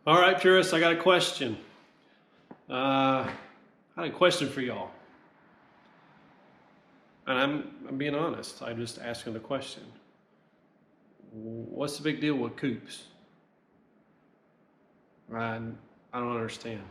All right, Purist, I got a question. I had a question for y'all. And I'm being honest. I'm just asking the question. What's the big deal with Coupes? I don't understand.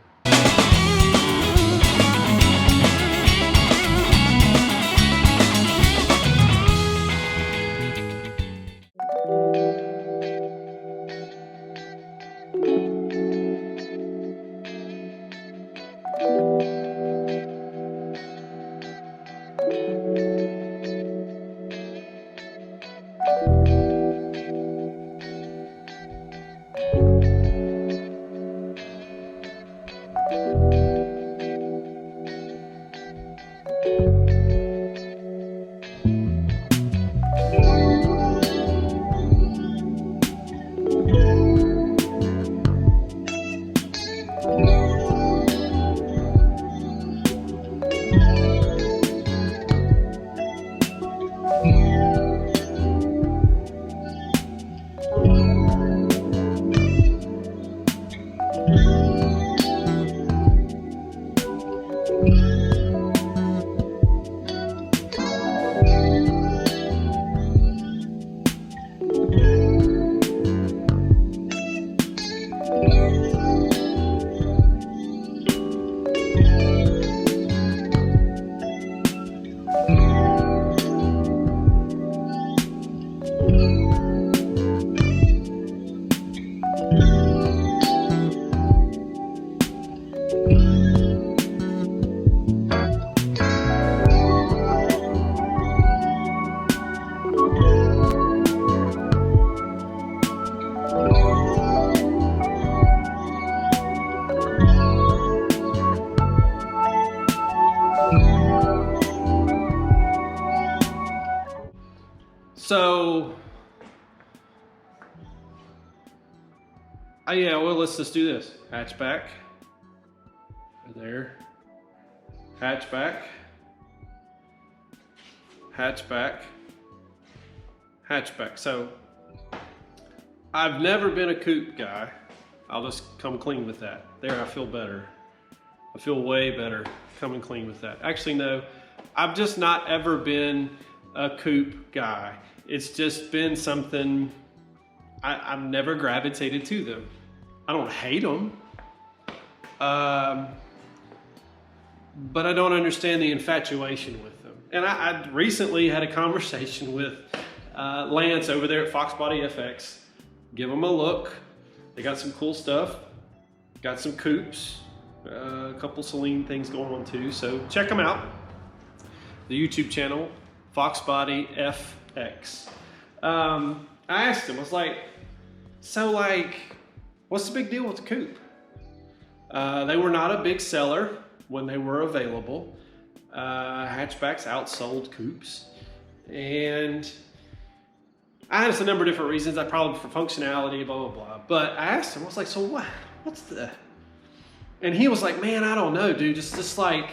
So, yeah, well, let's just do this. Hatchback, there, hatchback, hatchback, hatchback. So, I've never been a coupe guy. I'll just come clean with that. There, I feel better. I feel way better coming clean with that. Actually, no, I've just not ever been a coupe guy. It's just been something, I've never gravitated to them. I don't hate them, but I don't understand the infatuation with them. And I recently had a conversation with Lance over there at Foxbody FX. Give them a look. They got some cool stuff. Got some Coupes, a couple Saleen things going on too. So check them out. The YouTube channel, Foxbody FX. I asked him, I was like, so like, what's the big deal with the coupe? They were not a big seller when they were available. Hatchbacks outsold coupes. And I had a number of different reasons. I probably for functionality, blah, blah, blah. But I asked him, I was like, so what's the, and he was like, man, I don't know, dude. It's just like,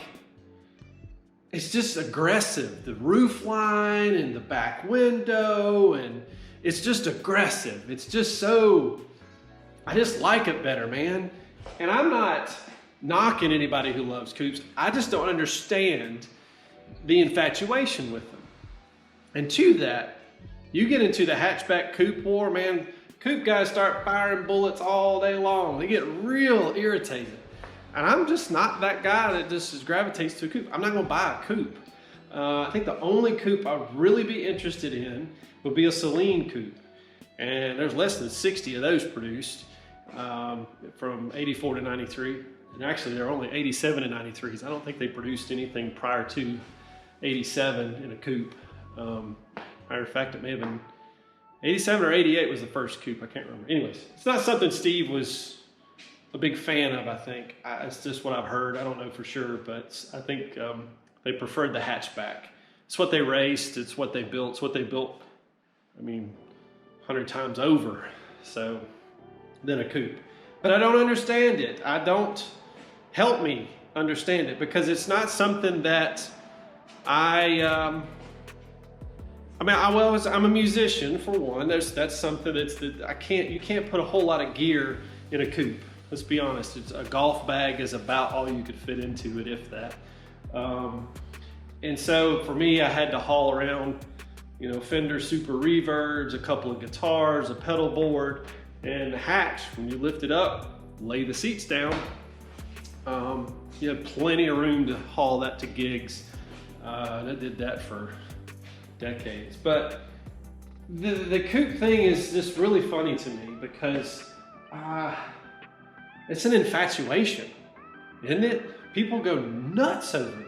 it's just aggressive. The roof line and the back window, and it's just aggressive. It's just so, I just like it better, man. And I'm not knocking anybody who loves coupes. I just don't understand the infatuation with them. And to that, you get into the hatchback coupe war, man. Coupe guys start firing bullets all day long. They get real irritated. And I'm just not that guy that just gravitates to a coupe. I'm not gonna buy a coupe. I think the only coupe I'd really be interested in would be a Saleen coupe. And there's less than 60 of those produced from 84 to 93. And actually there are only 87 and 93s. I don't think they produced anything prior to 87 in a coupe. Matter of fact, it may have been 87 or 88 was the first coupe. I can't remember. Anyways, it's not something Steve was a big fan of, I think. It's just what I've heard. I don't know for sure, but I think they preferred the hatchback. It's what they raced. It's what they built. It's what they built, I mean, 100 times over. So, than a coupe. But I don't understand it. I don't, help me understand it, because it's not something that I'm a musician for one. That's something you can't put a whole lot of gear in a coupe. Let's be honest, it's a golf bag is about all you could fit into it, if that. And so for me, I had to haul around, you know, Fender Super Reverbs, a couple of guitars, a pedal board, and the hatch. When you lift it up, lay the seats down, you had plenty of room to haul that to gigs. And I did that for decades. But the coupe thing is just really funny to me because it's an infatuation, isn't it? People go nuts over them.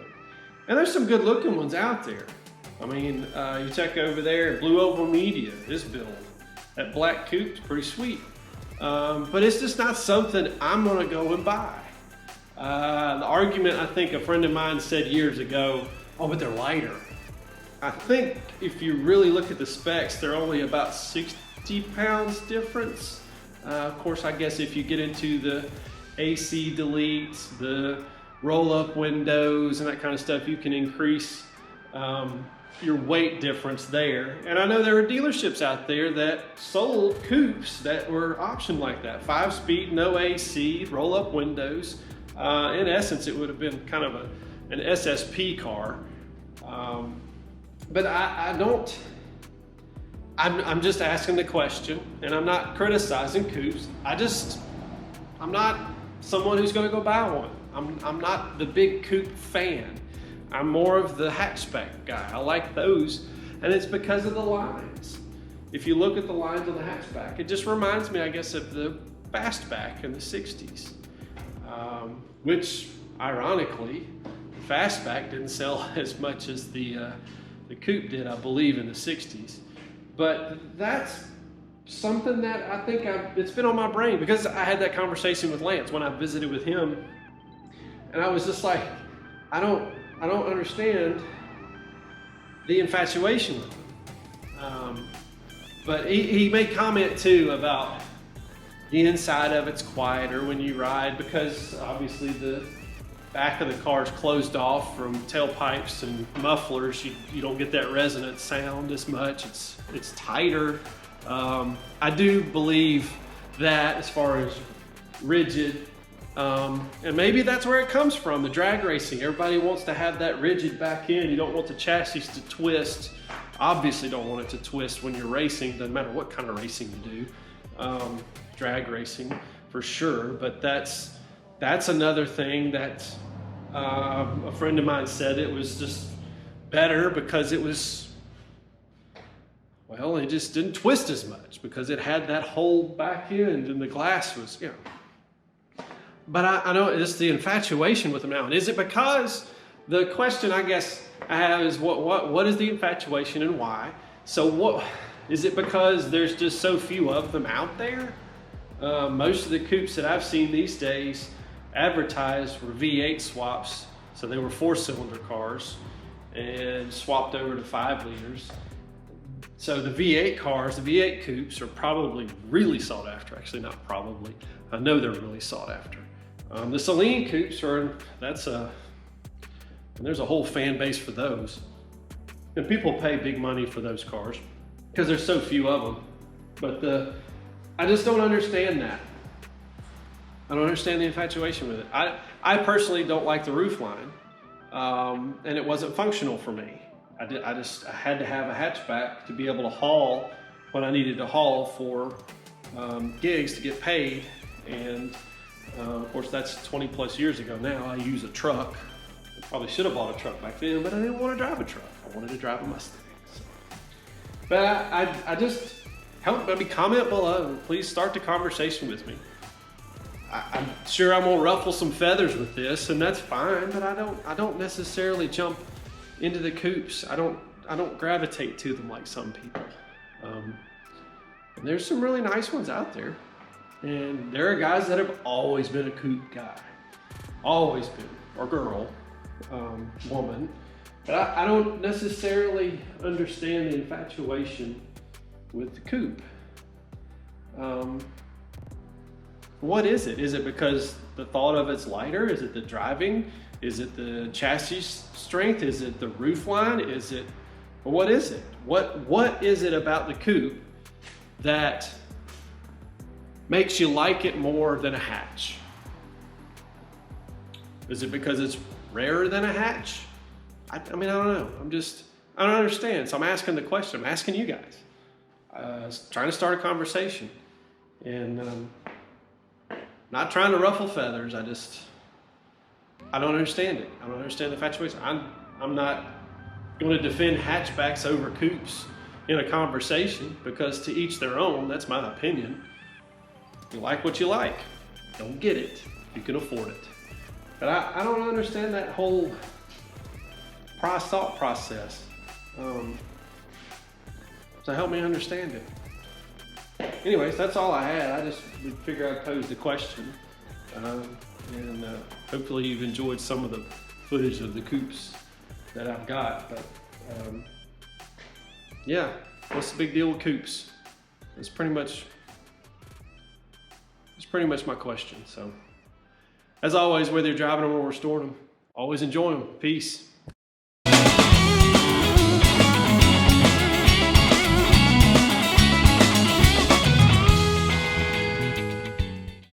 And there's some good looking ones out there. I mean, you check over there at Blue Oval Media, this build. That black coupe's pretty sweet. But it's just not something I'm gonna go and buy. The argument I think a friend of mine said years ago, oh, but they're lighter. I think if you really look at the specs, they're only about 60 pounds difference. Of course, I guess if you get into the AC deletes, the roll-up windows and that kind of stuff, you can increase your weight difference there. And I know there are dealerships out there that sold coupes that were optioned like that. 5-speed, no AC, roll-up windows. In essence, it would have been kind of an SSP car. But I'm just asking the question, and I'm not criticizing coupes. I'm not someone who's gonna go buy one. I'm not the big coupe fan. I'm more of the hatchback guy. I like those, and it's because of the lines. If you look at the lines on the hatchback, it just reminds me, I guess, of the fastback in the 60s, which ironically, the fastback didn't sell as much as the coupe did, I believe, in the 60s. But that's something that I think it's been on my brain because I had that conversation with Lance when I visited with him, and I was just like, I don't understand the infatuation with them. But he made comment too about the inside of it's quieter when you ride because obviously the back of the car is closed off from tailpipes and mufflers. You don't get that resonant sound as much. It's tighter. I do believe that as far as rigid, and maybe that's where it comes from, the drag racing. Everybody wants to have that rigid back end. You don't want the chassis to twist. Obviously don't want it to twist when you're racing, doesn't matter what kind of racing you do. Drag racing for sure, but that's another thing that a friend of mine said it was just better because it was, well, it just didn't twist as much because it had that whole back end and the glass was, you know. But I know it's the infatuation with them now. And is it because, the question I guess I have is what is the infatuation and why? So what, is it because there's just so few of them out there? Most of the coupes that I've seen these days advertised were V8 swaps. So they were 4-cylinder cars and swapped over to 5 liters. So the V8 cars, the V8 coupes are probably really sought after. Actually, not probably. I know they're really sought after. The Saleen coupes there's a whole fan base for those. And people pay big money for those cars because there's so few of them. But I just don't understand that. I don't understand the infatuation with it. I personally don't like the roof line, and it wasn't functional for me. I had to have a hatchback to be able to haul what I needed to haul for gigs to get paid. And of course, that's 20 plus years ago now. I use a truck. I probably should have bought a truck back then, but I didn't want to drive a truck. I wanted to drive a Mustang. So. But I just, maybe comment below. Please start the conversation with me. I'm sure I'm gonna ruffle some feathers with this, and that's fine. But I don't necessarily jump into the coupes. I don't gravitate to them like some people. And there's some really nice ones out there. And there are guys that have always been a coupe guy, always been, or girl, woman. But I don't necessarily understand the infatuation with the coupe. What is it? Is it because the thought of it's lighter? Is it the driving? Is it the chassis strength? Is it the roof line? Is it, what is it? What is it about the coupe that makes you like it more than a hatch? Is it because it's rarer than a hatch? I mean, I don't know. I don't understand. So I'm asking the question. I'm asking you guys. Trying to start a conversation. And not trying to ruffle feathers. I don't understand it. I don't understand the infatuation. I'm not going to defend hatchbacks over coupes in a conversation, because to each their own. That's my opinion. You like what you like. Don't get it. You can afford it. But I don't understand that whole thought process. So help me understand it. Anyways, that's all I had. I just figured I'd pose the question. And hopefully you've enjoyed some of the footage of the coupes that I've got. But yeah, what's the big deal with coupes? It's pretty much my question. So as always, whether you're driving them or restoring them, always enjoy them. Peace.